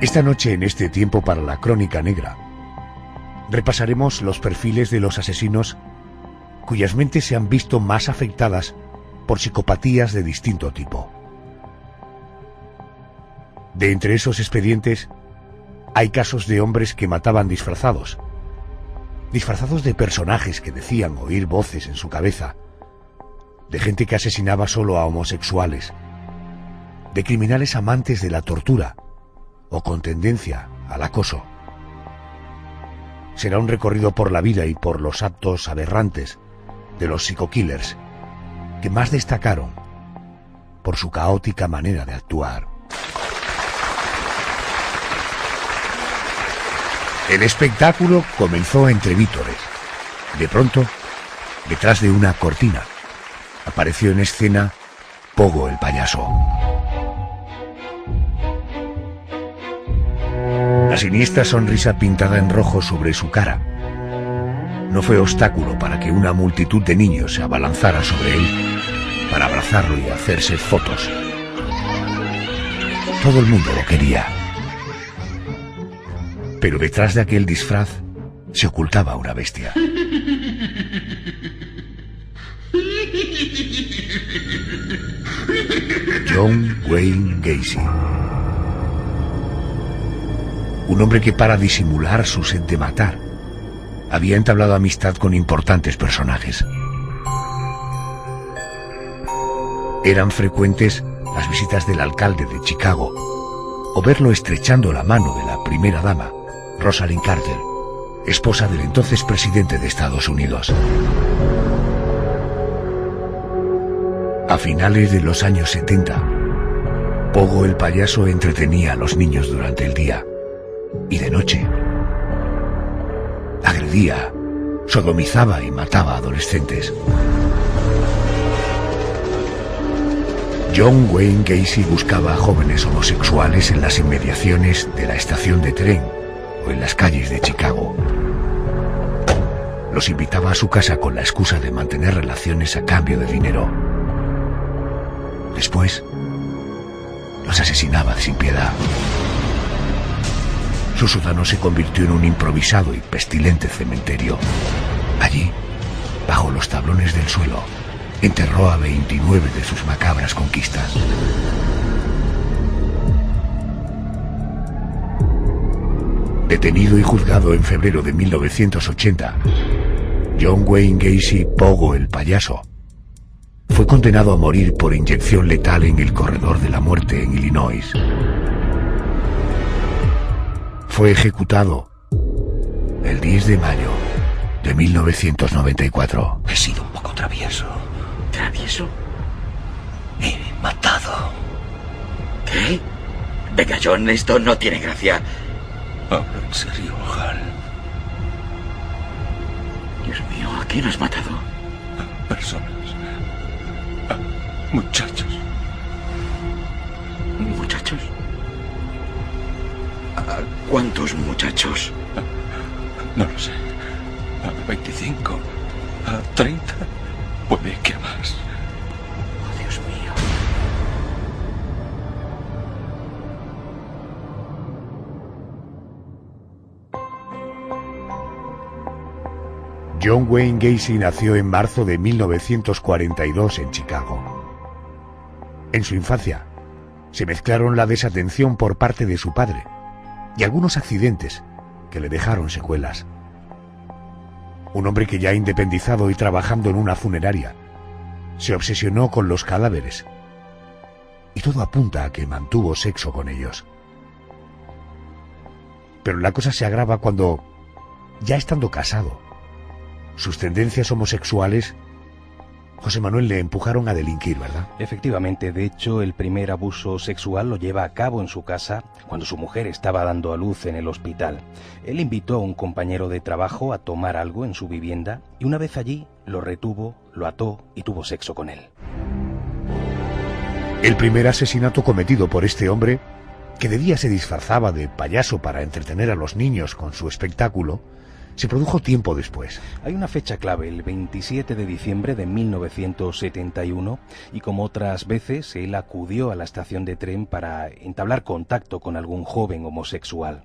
Esta noche, en este tiempo para la Crónica Negra, repasaremos los perfiles de los asesinos cuyas mentes se han visto más afectadas por psicopatías de distinto tipo. De entre esos expedientes, hay casos de hombres que mataban disfrazados de personajes que decían oír voces en su cabeza, de gente que asesinaba solo a homosexuales, de criminales amantes de la tortura o con tendencia al acoso. Será un recorrido por la vida y por los actos aberrantes de los psico-killers que más destacaron por su caótica manera de actuar. El espectáculo comenzó entre vítores. De pronto, detrás de una cortina, apareció en escena Pogo el payaso. La siniestra sonrisa pintada en rojo sobre su cara no fue obstáculo para que una multitud de niños se abalanzara sobre él para abrazarlo y hacerse fotos. Todo el mundo lo quería. Pero detrás de aquel disfraz se ocultaba una bestia. John Wayne Gacy. Un hombre que, para disimular su sed de matar, había entablado amistad con importantes personajes. Eran frecuentes las visitas del alcalde de Chicago o verlo estrechando la mano de la primera dama, Rosalind Carter, esposa del entonces presidente de Estados Unidos. A finales de los años 70, Pogo el payaso entretenía a los niños durante el día y de noche agredía, sodomizaba y mataba a adolescentes. John Wayne Gacy buscaba a jóvenes homosexuales en las inmediaciones de la estación de tren o en las calles de Chicago. Los invitaba a su casa con la excusa de mantener relaciones a cambio de dinero. Después, los asesinaba sin piedad. Su sótano se convirtió en un improvisado y pestilente cementerio. Allí, bajo los tablones del suelo, enterró a 29 de sus macabras conquistas. Detenido y juzgado en febrero de 1980, John Wayne Gacy Pogo el payaso fue condenado a morir por inyección letal en el corredor de la muerte en Illinois. Fue ejecutado el 10 de mayo de 1994. He sido un poco travieso. ¿Travieso? He matado. ¿Qué? Venga, John, esto no tiene gracia. Hablo en serio, Hal. Dios mío, ¿a quién has matado? A personas. A muchachos. ¿Muchachos? ¿A cuántos muchachos? No lo sé. A 25. A 30. Puede que a más. Oh, Dios mío. John Wayne Gacy nació en marzo de 1942 en Chicago. En su infancia, se mezclaron la desatención por parte de su padre y algunos accidentes que le dejaron secuelas. Un hombre que, ya independizado y trabajando en una funeraria, se obsesionó con los cadáveres, y todo apunta a que mantuvo sexo con ellos. Pero la cosa se agrava cuando, ya estando casado, sus tendencias homosexuales, José Manuel, le empujaron a delinquir, ¿verdad? Efectivamente, de hecho, el primer abuso sexual lo lleva a cabo en su casa cuando su mujer estaba dando a luz en el hospital. Él invitó a un compañero de trabajo a tomar algo en su vivienda y una vez allí lo retuvo, lo ató y tuvo sexo con él. El primer asesinato cometido por este hombre, que de día se disfrazaba de payaso para entretener a los niños con su espectáculo, se produjo tiempo después. Hay una fecha clave, el 27 de diciembre de 1971, y como otras veces, él acudió a la estación de tren para entablar contacto con algún joven homosexual.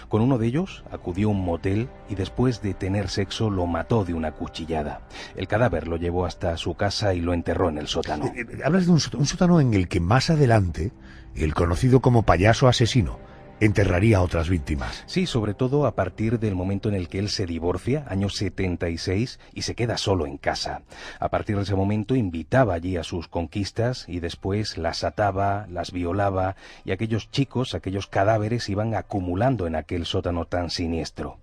Con uno de ellos acudió a un motel y después de tener sexo lo mató de una cuchillada. El cadáver lo llevó hasta su casa y lo enterró en el sótano. Hablas de un sótano en el que más adelante el conocido como payaso asesino enterraría a otras víctimas. Sí, sobre todo a partir del momento en el que él se divorcia, año 76, y se queda solo en casa. A partir de ese momento invitaba allí a sus conquistas y después las ataba, las violaba, y aquellos chicos, aquellos cadáveres iban acumulando en aquel sótano tan siniestro.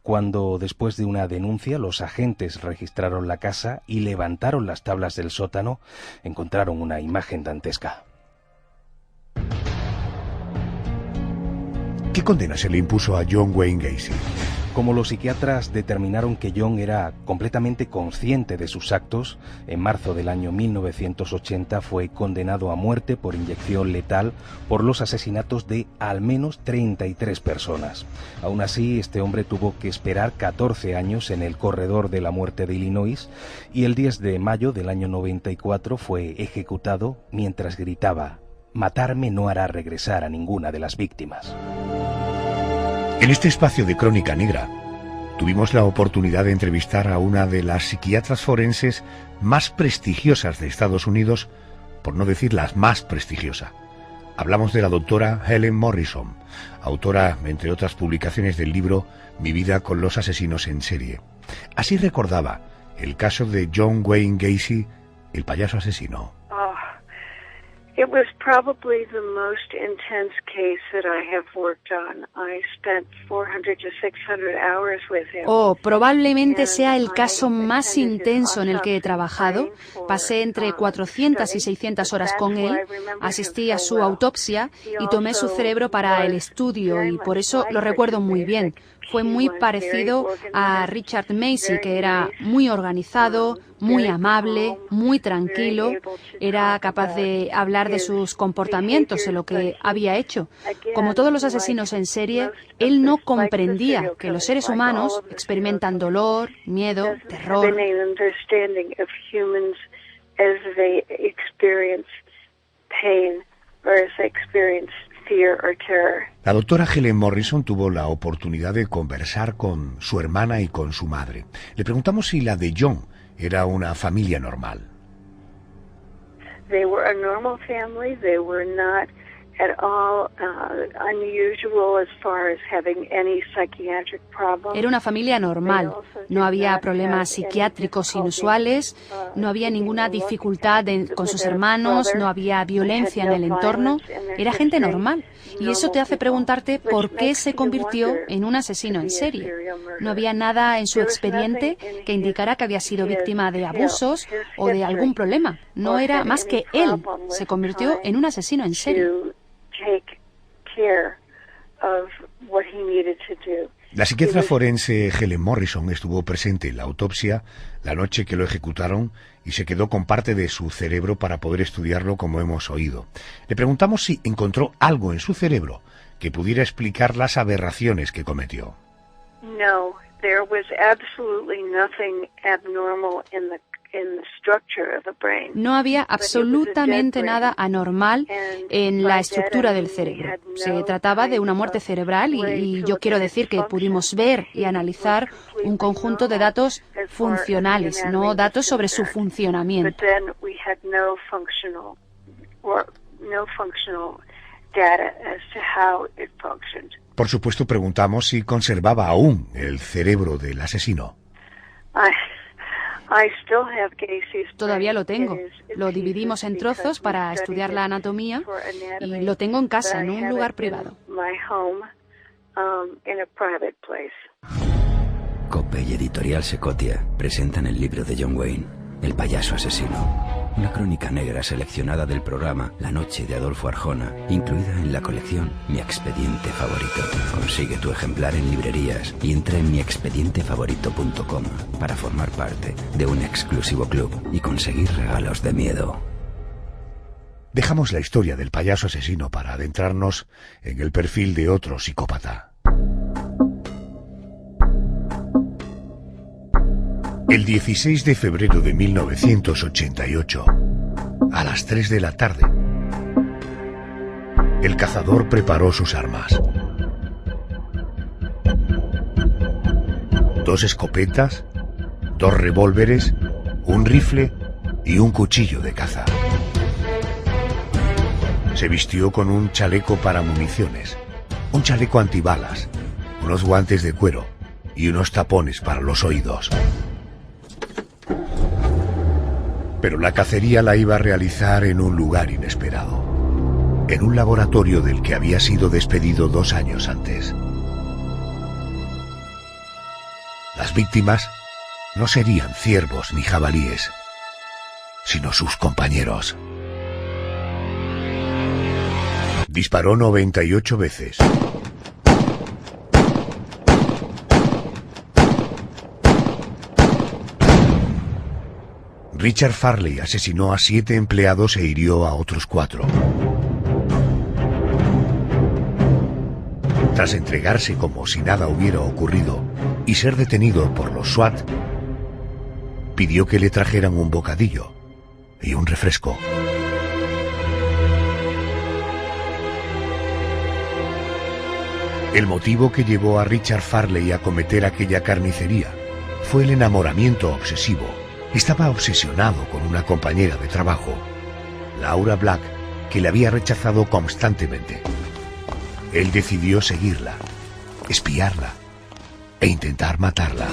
Cuando, después de una denuncia, los agentes registraron la casa y levantaron las tablas del sótano, encontraron una imagen dantesca. ¿Qué condena se le impuso a John Wayne Gacy? Como los psiquiatras determinaron que John era completamente consciente de sus actos, en marzo del año 1980 fue condenado a muerte por inyección letal por los asesinatos de al menos 33 personas. Aún así, este hombre tuvo que esperar 14 años en el corredor de la muerte de Illinois y el 10 de mayo del año 94 fue ejecutado mientras gritaba: «Matarme no hará regresar a ninguna de las víctimas». En este espacio de Crónica Negra tuvimos la oportunidad de entrevistar a una de las psiquiatras forenses más prestigiosas de Estados Unidos, por no decir la más prestigiosa. Hablamos de la doctora Helen Morrison, autora, entre otras publicaciones, del libro Mi vida con los asesinos en serie. Así recordaba el caso de John Wayne Gacy, el payaso asesino. It was probably the most intense case that I have worked on. I spent 400 to 600 hours with him. Probablemente sea el caso más intenso en el que he trabajado. Pasé entre 400 y 600 horas con él, asistí a su autopsia y tomé su cerebro para el estudio y por eso lo recuerdo muy bien. Fue muy parecido a Richard Macy, que era muy organizado, muy amable, muy tranquilo, era capaz de hablar de sus comportamientos, de lo que había hecho. Como todos los asesinos en serie, él no comprendía que los seres humanos experimentan dolor, miedo, terror. La doctora Helen Morrison tuvo la oportunidad de conversar con su hermana y con su madre. Le preguntamos si la de John era una familia normal. They were a normal family. They were not at all unusual as far as having any psychiatric problems. Era una familia normal. No había problemas psiquiátricos inusuales, no había ninguna dificultad con sus hermanos, no había violencia en el entorno. Era gente normal. Y eso te hace preguntarte por qué se convirtió en un asesino en serie. No había nada en su expediente que indicara que había sido víctima de abusos o de algún problema. No era más que él se convirtió en un asesino en serie. La psiquiatra forense Helen Morrison estuvo presente en la autopsia la noche que lo ejecutaron y se quedó con parte de su cerebro para poder estudiarlo, como hemos oído. Le preguntamos si encontró algo en su cerebro que pudiera explicar las aberraciones que cometió. No, there was absolutely nothing abnormal in the structure of the brain. No había absolutamente nada anormal en la estructura del cerebro. Se trataba de una muerte cerebral y yo quiero decir que pudimos ver y analizar un conjunto de datos funcionales, no datos sobre su funcionamiento. Por supuesto, preguntamos si conservaba aún el cerebro del asesino. Todavía lo tengo. Lo dividimos en trozos para estudiar la anatomía y lo tengo en casa, en un lugar privado. Cope y Editorial Secotia presentan el libro de John Wayne, El payaso asesino. Una crónica negra seleccionada del programa La noche de Adolfo Arjona, incluida en la colección Mi expediente favorito. Consigue tu ejemplar en librerías y entra en miexpedientefavorito.com para formar parte de un exclusivo club y conseguir regalos de miedo. Dejamos la historia del payaso asesino para adentrarnos en el perfil de otro psicópata. El 16 de febrero de 1988, a las 3 de la tarde, el cazador preparó sus armas. 2 escopetas, 2 revólveres, un rifle y un cuchillo de caza. Se vistió con un chaleco para municiones, un chaleco antibalas, unos guantes de cuero y unos tapones para los oídos. Pero la cacería la iba a realizar en un lugar inesperado, en un laboratorio del que había sido despedido 2 años antes. Las víctimas no serían ciervos ni jabalíes, sino sus compañeros. Disparó 98 veces. Richard Farley asesinó a 7 empleados e hirió a otros 4. Tras entregarse como si nada hubiera ocurrido y ser detenido por los SWAT, pidió que le trajeran un bocadillo y un refresco. El motivo que llevó a Richard Farley a cometer aquella carnicería fue el enamoramiento obsesivo. Estaba obsesionado con una compañera de trabajo, Laura Black, que le había rechazado constantemente. Él decidió seguirla, espiarla e intentar matarla.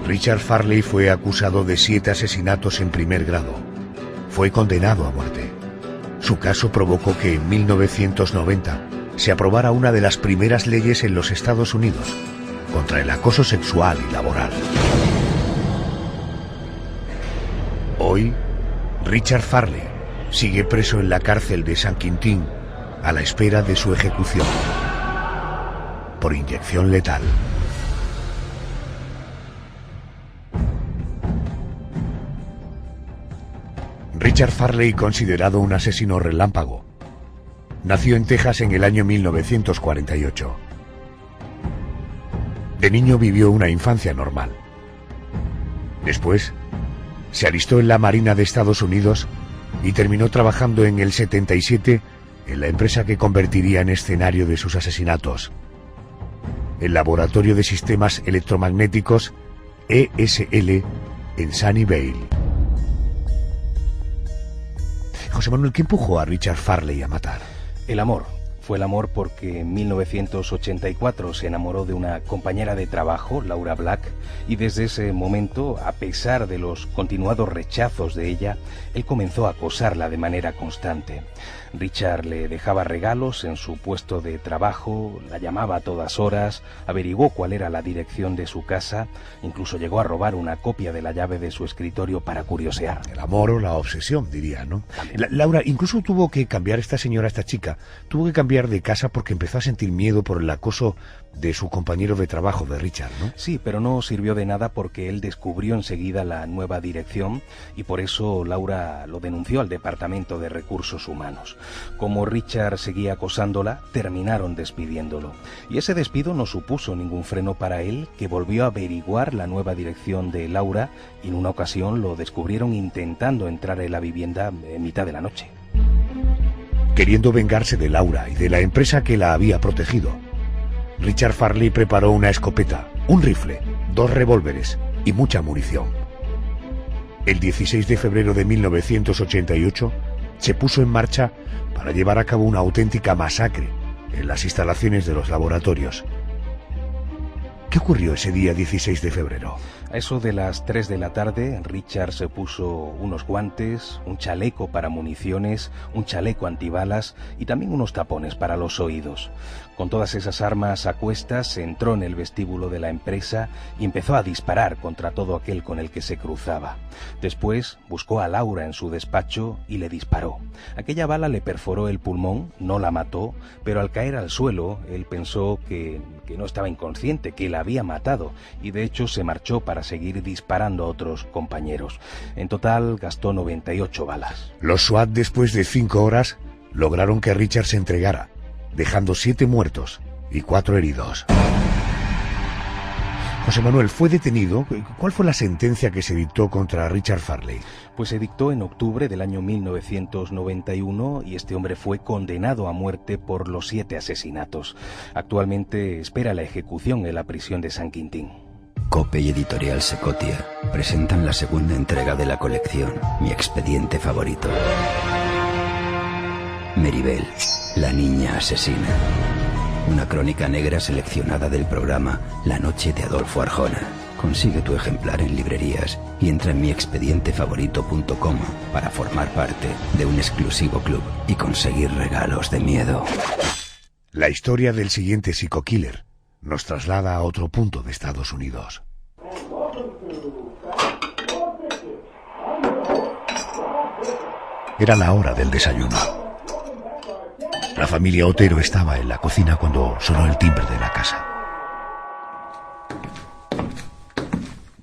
Richard Farley fue acusado de 7 asesinatos en primer grado. Fue condenado a muerte. Su caso provocó que en 1990 se aprobara una de las primeras leyes en los Estados Unidos contra el acoso sexual y laboral. Hoy, Richard Farley sigue preso en la cárcel de San Quintín a la espera de su ejecución por inyección letal. Richard Farley, considerado un asesino relámpago, nació en Texas en el año 1948. De niño vivió una infancia normal. Después, se alistó en la Marina de Estados Unidos y terminó trabajando en el 77 en la empresa que convertiría en escenario de sus asesinatos, el Laboratorio de Sistemas Electromagnéticos ESL en Sunnyvale. José Manuel, ¿qué empujó a Richard Farley a matar? El amor. Fue el amor porque en 1984 se enamoró de una compañera de trabajo, Laura Black, y desde ese momento, a pesar de los continuados rechazos de ella, él comenzó a acosarla de manera constante. Richard le dejaba regalos en su puesto de trabajo, la llamaba a todas horas, averiguó cuál era la dirección de su casa, incluso llegó a robar una copia de la llave de su escritorio para curiosear. El amor o la obsesión, diría, ¿no? Laura, incluso tuvo que cambiar esta chica, tuvo que cambiar de casa porque empezó a sentir miedo por el acoso de su compañero de trabajo, de Richard, ¿no? Sí, pero no sirvió de nada porque él descubrió enseguida la nueva dirección y por eso Laura lo denunció al Departamento de Recursos Humanos. Como Richard seguía acosándola, terminaron despidiéndolo. Y ese despido no supuso ningún freno para él, que volvió a averiguar la nueva dirección de Laura y en una ocasión lo descubrieron intentando entrar en la vivienda en mitad de la noche. Queriendo vengarse de Laura y de la empresa que la había protegido, Richard Farley preparó una escopeta, un rifle, 2 revólveres y mucha munición. El 16 de febrero de 1988 se puso en marcha para llevar a cabo una auténtica masacre en las instalaciones de los laboratorios. ¿Qué ocurrió ese día 16 de febrero? A eso de las 3 de la tarde, Richard se puso unos guantes, un chaleco para municiones, un chaleco antibalas y también unos tapones para los oídos. Con todas esas armas a cuestas, entró en el vestíbulo de la empresa y empezó a disparar contra todo aquel con el que se cruzaba. Después buscó a Laura en su despacho y le disparó. Aquella bala le perforó el pulmón, no la mató, pero al caer al suelo, él pensó que no estaba inconsciente, que la había matado, y de hecho se marchó para seguir disparando a otros compañeros. En total gastó 98 balas. Los SWAT, después de 5 horas, lograron que Richard se entregara, dejando 7 muertos y 4 heridos. José Manuel, fue detenido. ¿Cuál fue la sentencia que se dictó contra Richard Farley? Pues se dictó en octubre del año 1991 y este hombre fue condenado a muerte por los 7 asesinatos. Actualmente espera la ejecución en la prisión de San Quintín. Cope y Editorial Secotia presentan la segunda entrega de la colección Mi expediente favorito. Meribel, la niña asesina. Una crónica negra seleccionada del programa La noche de Adolfo Arjona. Consigue tu ejemplar en librerías y entra en miexpedientefavorito.com para formar parte de un exclusivo club y conseguir regalos de miedo. La historia del siguiente psico-killer nos traslada a otro punto de Estados Unidos. Era la hora del desayuno. La familia Otero estaba en la cocina cuando sonó el timbre de la casa.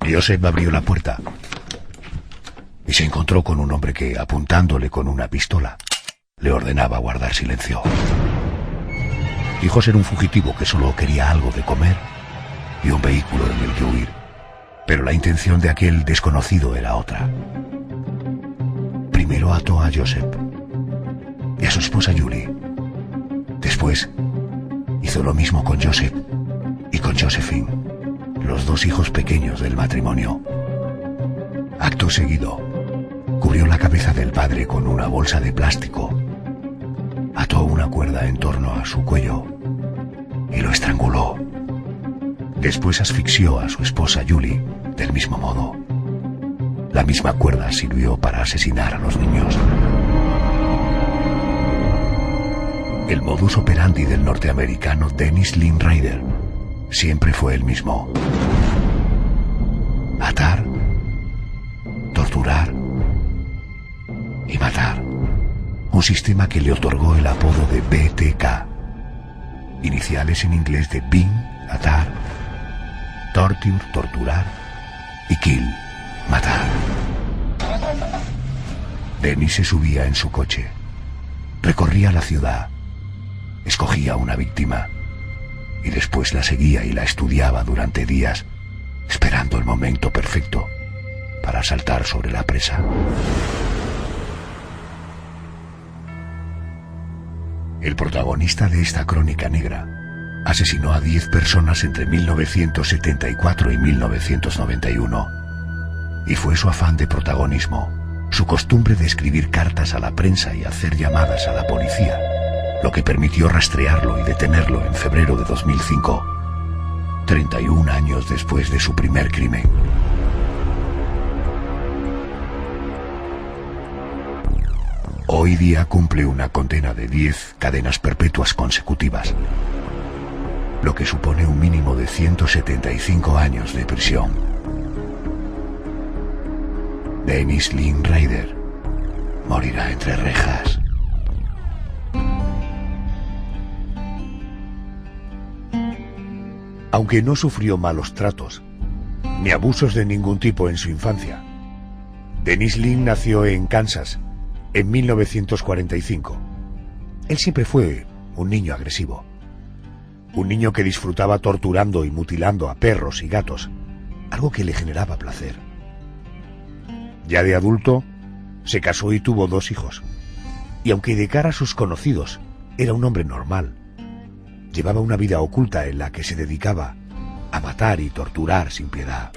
Joseph abrió la puerta y se encontró con un hombre que, apuntándole con una pistola, le ordenaba guardar silencio. Dijo ser un fugitivo que solo quería algo de comer y un vehículo en el que huir, pero la intención de aquel desconocido era otra. Primero ató a Joseph y a su esposa Julie. Después hizo lo mismo con Joseph y con Josephine, los 2 hijos pequeños del matrimonio. Acto seguido, cubrió la cabeza del padre con una bolsa de plástico, ató una cuerda en torno a su cuello y lo estranguló. Después asfixió a su esposa Julie del mismo modo. La misma cuerda sirvió para asesinar a los niños. El modus operandi del norteamericano Dennis Lynn Ryder siempre fue el mismo: atar, torturar y matar. Un sistema que le otorgó el apodo de BTK, iniciales en inglés de Being, atar, torture, torturar, y kill, matar. Dennis se subía en su coche, recorría la ciudad, escogía una víctima y después la seguía y la estudiaba durante días, esperando el momento perfecto para saltar sobre la presa. El protagonista de esta crónica negra asesinó a 10 personas entre 1974 y 1991. Y fue su afán de protagonismo, su costumbre de escribir cartas a la prensa y hacer llamadas a la policía, lo que permitió rastrearlo y detenerlo en febrero de 2005, 31 años después de su primer crimen. Hoy día cumple una condena de 10 cadenas perpetuas consecutivas, lo que supone un mínimo de 175 años de prisión. Dennis Lynn Ryder morirá entre rejas. Aunque no sufrió malos tratos, ni abusos de ningún tipo en su infancia, Dennis Lynn nació en Kansas en 1945. Él siempre fue un niño agresivo, un niño que disfrutaba torturando y mutilando a perros y gatos, algo que le generaba placer. Ya de adulto, se casó y tuvo 2 hijos, y aunque de cara a sus conocidos era un hombre normal, llevaba una vida oculta en la que se dedicaba a matar y torturar sin piedad.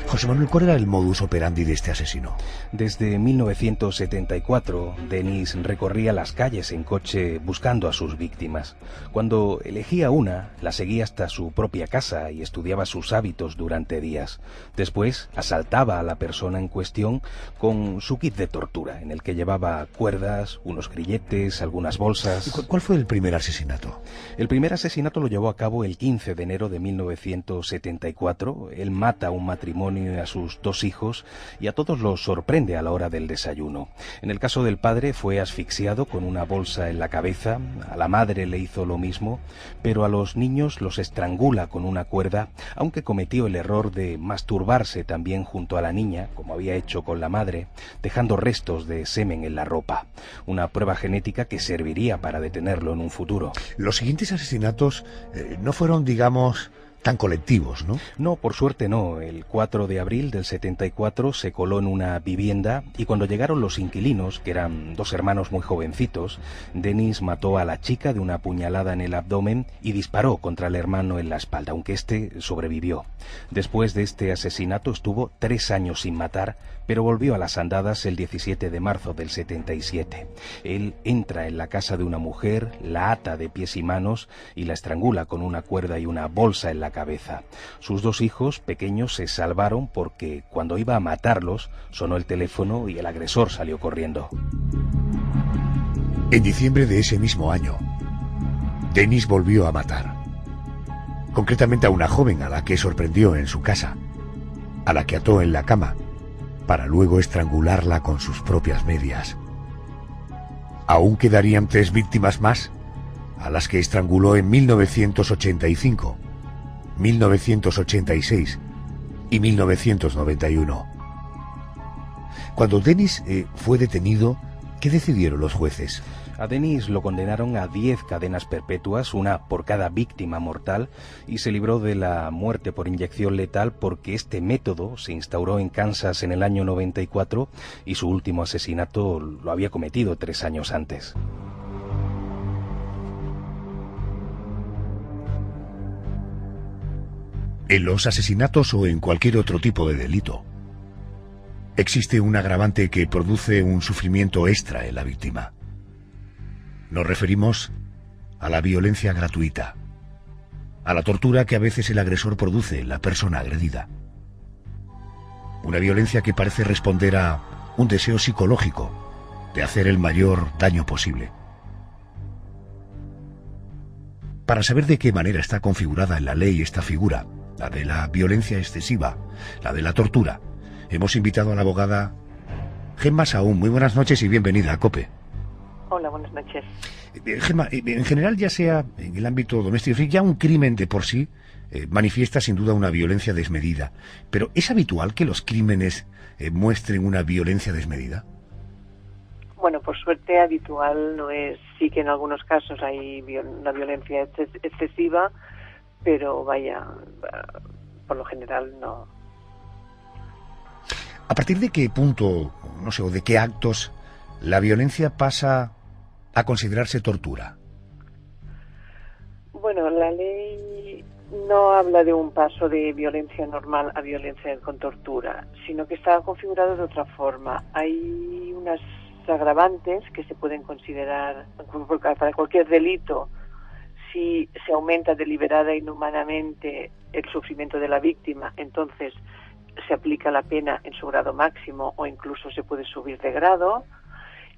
José Manuel, ¿cuál era el modus operandi de este asesino? Desde 1974, Dennis recorría las calles en coche buscando a sus víctimas. Cuando elegía una, la seguía hasta su propia casa y estudiaba sus hábitos durante días. Después, asaltaba a la persona en cuestión con su kit de tortura, en el que llevaba cuerdas, unos grilletes, algunas bolsas. ¿Cuál fue el primer asesinato? El primer asesinato lo llevó a cabo el 15 de enero de 1974. Él mata a un matrimonio y a sus 2 hijos y a todos los sorprende a la hora del desayuno. En el caso del padre fue asfixiado con una bolsa en la cabeza, a la madre le hizo lo mismo, pero a los niños los estrangula con una cuerda, aunque cometió el error de masturbarse también junto a la niña, como había hecho con la madre, dejando restos de semen en la ropa, una prueba genética que serviría para detenerlo en un futuro. Los siguientes asesinatos no fueron, digamos, tan colectivos, ¿no? No, por suerte no. El 4 de abril del 74 se coló en una vivienda y cuando llegaron los inquilinos, que eran dos hermanos muy jovencitos, Dennis mató a la chica de una puñalada en el abdomen y disparó contra el hermano en la espalda, aunque este sobrevivió. Después de este asesinato estuvo 3 años sin matar, pero volvió a las andadas el 17 de marzo del 77. Él entra en la casa de una mujer, la ata de pies y manos y la estrangula con una cuerda y una bolsa en la cabeza. Sus 2 hijos pequeños se salvaron porque cuando iba a matarlos sonó el teléfono y el agresor salió corriendo. En diciembre de ese mismo año, Dennis volvió a matar. Concretamente a una joven a la que sorprendió en su casa, a la que ató en la cama, para luego estrangularla con sus propias medias. Aún quedarían 3 víctimas más, a las que estranguló en 1985, 1986 y 1991. Cuando Dennis fue detenido, ¿qué decidieron los jueces? A Dennis lo condenaron a 10 cadenas perpetuas, una por cada víctima mortal, y se libró de la muerte por inyección letal porque este método se instauró en Kansas en el año 94 y su último asesinato lo había cometido 3 años antes. En los asesinatos o en cualquier otro tipo de delito, existe un agravante que produce un sufrimiento extra en la víctima. Nos referimos a la violencia gratuita, a la tortura que a veces el agresor produce en la persona agredida. Una violencia que parece responder a un deseo psicológico de hacer el mayor daño posible. Para saber de qué manera está configurada en la ley esta figura, la de la violencia excesiva, la de la tortura, hemos invitado a la abogada Gemma Saúl. Muy buenas noches y bienvenida a COPE. Hola, buenas noches. Gemma, en general, ya sea en el ámbito doméstico, ya un crimen de por sí manifiesta sin duda una violencia desmedida. Pero ¿es habitual que los crímenes muestren una violencia desmedida? Bueno, por suerte habitual no es. Sí que en algunos casos hay una violencia excesiva, pero vaya, por lo general no. ¿A partir de qué punto, no sé, o de qué actos la violencia pasa a considerarse tortura? Bueno, la ley no habla de un paso de violencia normal a violencia con tortura, sino que está configurado de otra forma. Hay unas agravantes que se pueden considerar para cualquier delito. Si se aumenta deliberada e inhumanamente el sufrimiento de la víctima, entonces se aplica la pena en su grado máximo o incluso se puede subir de grado.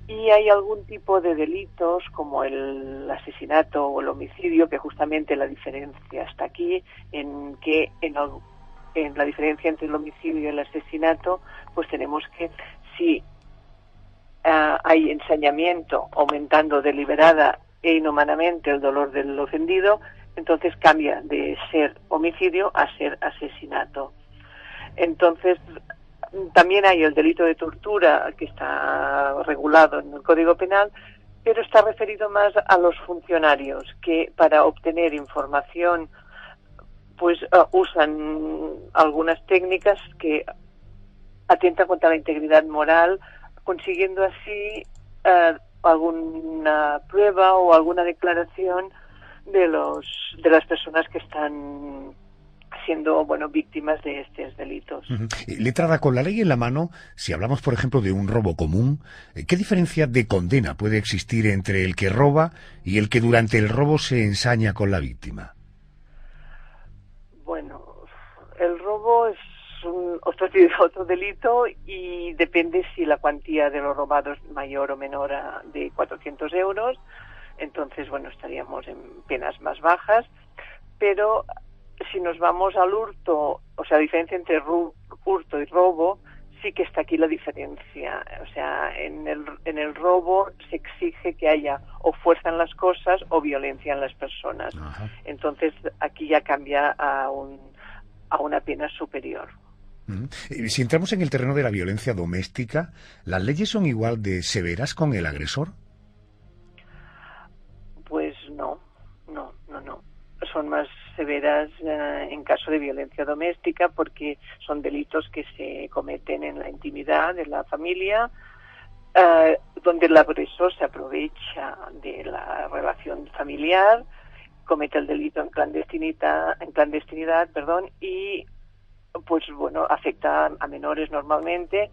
Y hay algún tipo de delitos como el asesinato o el homicidio, que justamente la diferencia está aquí, en que en la diferencia entre el homicidio y el asesinato, pues tenemos que si hay ensañamiento aumentando deliberada e inhumanamente el dolor del ofendido, entonces cambia de ser homicidio a ser asesinato. Entonces, también hay el delito de tortura que está regulado en el Código Penal, pero está referido más a los funcionarios que para obtener información pues usan algunas técnicas que atentan contra la integridad moral, consiguiendo así alguna prueba o alguna declaración de las personas que están siendo víctimas de estos delitos. Letrada, con la ley en la mano, si hablamos, por ejemplo, de un robo común, ¿qué diferencia de condena puede existir entre el que roba y el que durante el robo se ensaña con la víctima? Bueno, el robo es otro delito y depende si la cuantía de lo robado es mayor o menor de 400 euros. Entonces, estaríamos en penas más bajas, pero si nos vamos al hurto, o sea, la diferencia entre hurto y robo, sí que está aquí la diferencia. O sea, en el robo se exige que haya o fuerza en las cosas o violencia en las personas. Ajá. Entonces, aquí ya cambia a una pena superior. Si entramos en el terreno de la violencia doméstica, ¿las leyes son igual de severas con el agresor? Pues no. Son más severas en caso de violencia doméstica, porque son delitos que se cometen en la intimidad de la familia, donde el agresor se aprovecha de la relación familiar, comete el delito en clandestinidad, y pues bueno, afecta a menores normalmente,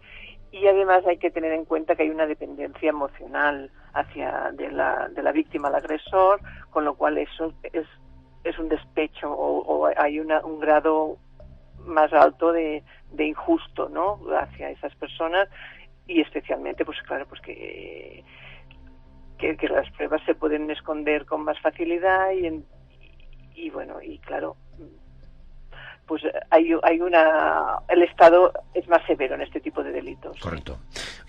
y además hay que tener en cuenta que hay una dependencia emocional de la víctima al agresor, con lo cual eso es un despecho o hay un grado más alto de injusto, ¿no?, hacia esas personas, y especialmente, pues claro, pues que las pruebas se pueden esconder con más facilidad y bueno, y claro, pues el Estado es más severo en este tipo de delitos. Correcto.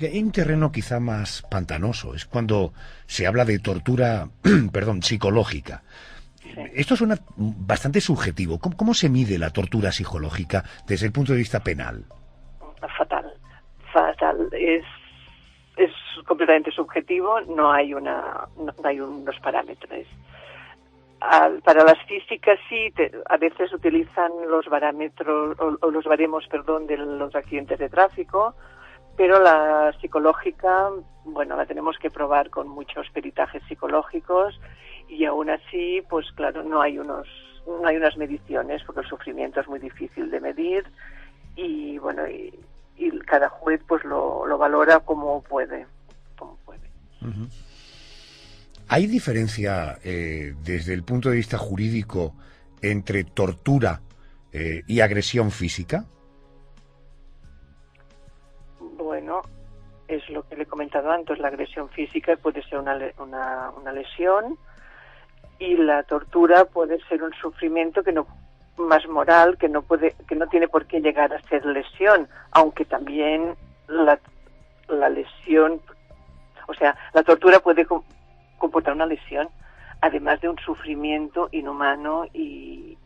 Hay un terreno quizá más pantanoso, es cuando se habla de tortura, psicológica. Sí. Esto suena bastante subjetivo. ¿Cómo se mide la tortura psicológica desde el punto de vista penal? Fatal. Es completamente subjetivo, no hay unos parámetros. Para las físicas sí, a veces utilizan los parámetros o los baremos, de los accidentes de tráfico, pero la psicológica, bueno, la tenemos que probar con muchos peritajes psicológicos, y aún así, pues claro, no hay unas mediciones, porque el sufrimiento es muy difícil de medir, y bueno, y cada juez pues lo valora como puede. Uh-huh. ¿Hay diferencia desde el punto de vista jurídico entre tortura y agresión física? Bueno, es lo que le he comentado antes. La agresión física puede ser una lesión, y la tortura puede ser un sufrimiento más moral, que no tiene por qué llegar a ser lesión, aunque también la lesión, o sea, la tortura puede comportar una lesión, además de un sufrimiento inhumano y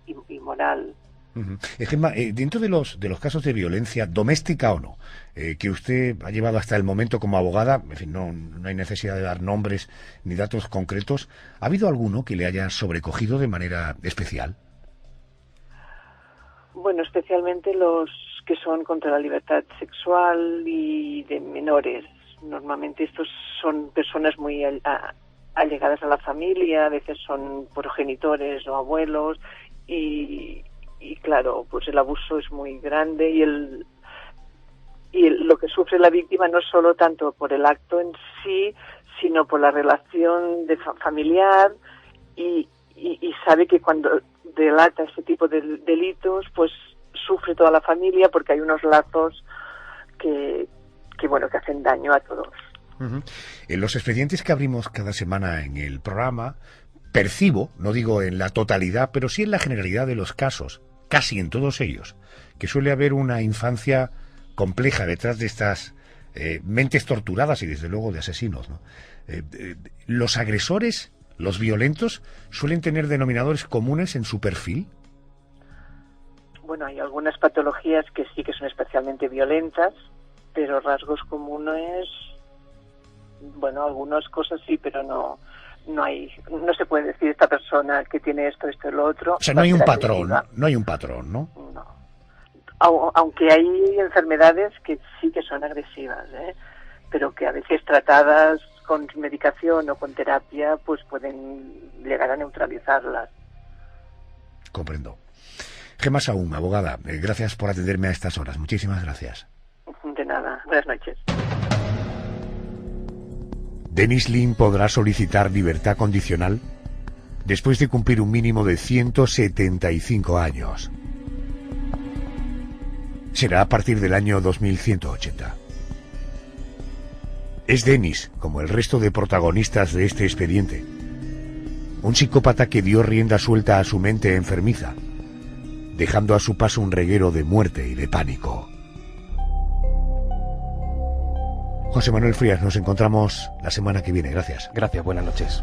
moral. Uh-huh. Gemma, dentro de los casos de violencia doméstica o no, que usted ha llevado hasta el momento como abogada, en fin, no hay necesidad de dar nombres ni datos concretos, ¿ha habido alguno que le haya sobrecogido de manera especial? Bueno, especialmente los que son contra la libertad sexual y de menores. Normalmente estos son personas muy allegadas a la familia, a veces son progenitores o abuelos, y claro, pues el abuso es muy grande, y lo que sufre la víctima no solo tanto por el acto en sí, sino por la relación familiar, y sabe que cuando delata este tipo de delitos, pues sufre toda la familia, porque hay unos lazos que hacen daño a todos. Uh-huh. En los expedientes que abrimos cada semana en el programa, percibo, no digo en la totalidad, pero sí en la generalidad de los casos, casi en todos ellos, que suele haber una infancia compleja detrás de estas mentes torturadas y desde luego de asesinos, ¿no? Los agresores, los violentos, suelen tener denominadores comunes en su perfil. Bueno, hay algunas patologías que sí que son especialmente violentas, pero rasgos comunes, bueno, algunas cosas sí, pero no se puede decir esta persona que tiene esto y lo otro. O sea, no hay un patrón, ¿no? No. Aunque hay enfermedades que sí que son agresivas, pero que a veces tratadas con medicación o con terapia, pues pueden llegar a neutralizarlas. Comprendo. Gemma Saúm, abogada, gracias por atenderme a estas horas. Muchísimas gracias. De nada. Buenas noches. Dennis Lin podrá solicitar libertad condicional después de cumplir un mínimo de 175 años. Será a partir del año 2180. Es Dennis, como el resto de protagonistas de este expediente, un psicópata que dio rienda suelta a su mente enfermiza, dejando a su paso un reguero de muerte y de pánico. José Manuel Frías, nos encontramos la semana que viene. Gracias. Gracias, buenas noches.